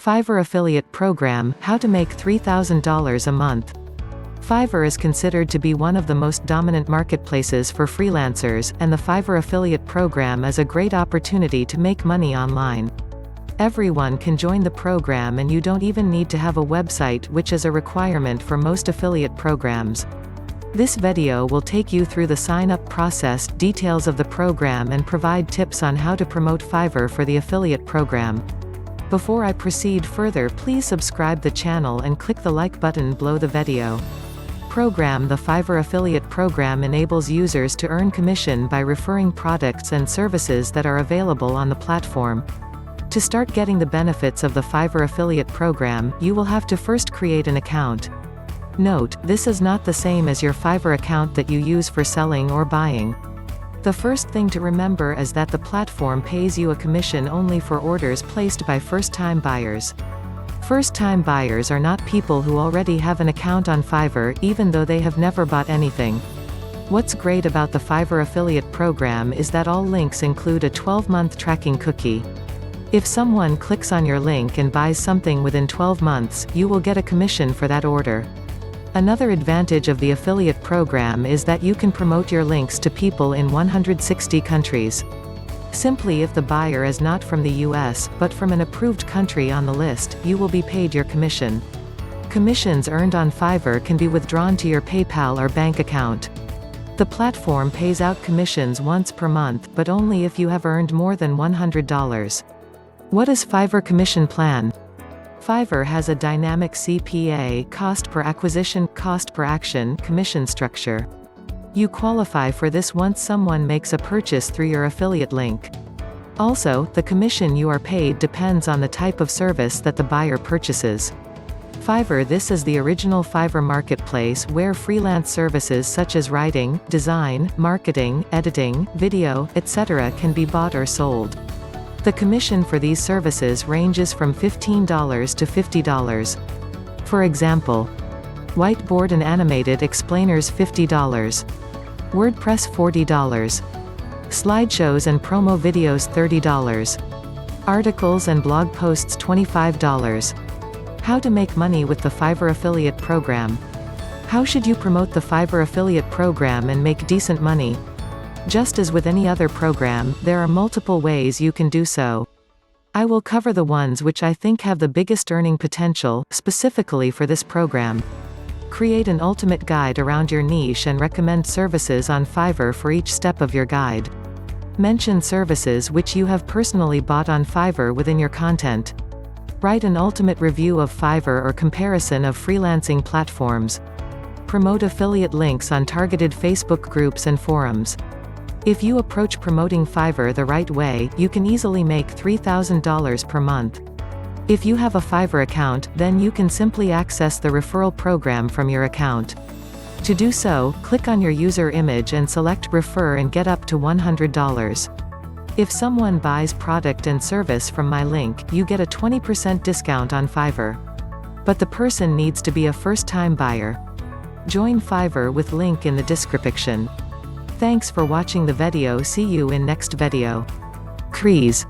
Fiverr Affiliate Program, How to Make $3,000 a Month. Fiverr is considered to be one of the most dominant marketplaces for freelancers, and the Fiverr Affiliate Program is a great opportunity to make money online. Everyone can join the program and you don't even need to have a website, which is a requirement for most affiliate programs. This video will take you through the sign-up process, details of the program and provide tips on how to promote Fiverr for the affiliate program. Before I proceed further, please subscribe the channel and click the like button below the video. Program. The Fiverr Affiliate Program enables users to earn commission by referring products and services that are available on the platform. To start getting the benefits of the Fiverr Affiliate Program, you will have to first create an account. Note, this is not the same as your Fiverr account that you use for selling or buying. The first thing to remember is that the platform pays you a commission only for orders placed by first-time buyers. First-time buyers are not people who already have an account on Fiverr, even though they have never bought anything. What's great about the Fiverr Affiliate Program is that all links include a 12-month tracking cookie. If someone clicks on your link and buys something within 12 months, you will get a commission for that order. Another advantage of the affiliate program is that you can promote your links to people in 160 countries. Simply, if the buyer is not from the US, but from an approved country on the list, you will be paid your commission. Commissions earned on Fiverr can be withdrawn to your PayPal or bank account. The platform pays out commissions once per month, but only if you have earned more than $100. What is Fiverr Commission Plan? Fiverr has a dynamic CPA, cost per acquisition, cost per action, commission structure. You qualify for this once someone makes a purchase through your affiliate link. Also, the commission you are paid depends on the type of service that the buyer purchases. Fiverr. This is the original Fiverr marketplace where freelance services such as writing, design, marketing, editing, video, etc. can be bought or sold. The commission for these services ranges from $15 to $50. For example, whiteboard and animated explainers $50, WordPress $40, slideshows and promo videos $30, articles and blog posts $25. How to make money with the Fiverr Affiliate Program. How should you promote the Fiverr Affiliate Program and make decent money? Just as with any other program, there are multiple ways you can do so. I will cover the ones which I think have the biggest earning potential, specifically for this program. Create an ultimate guide around your niche and recommend services on Fiverr for each step of your guide. Mention services which you have personally bought on Fiverr within your content. Write an ultimate review of Fiverr or comparison of freelancing platforms. Promote affiliate links on targeted Facebook groups and forums. If you approach promoting Fiverr the right way, you can easily make $3,000 per month. If you have a Fiverr account, then you can simply access the referral program from your account. To do so, click on your user image and select Refer and get up to $100. If someone buys product and service from my link, you get a 20% discount on Fiverr. But the person needs to be a first-time buyer. Join Fiverr with link in the description. Thanks for watching the video. See you in next video. Crease.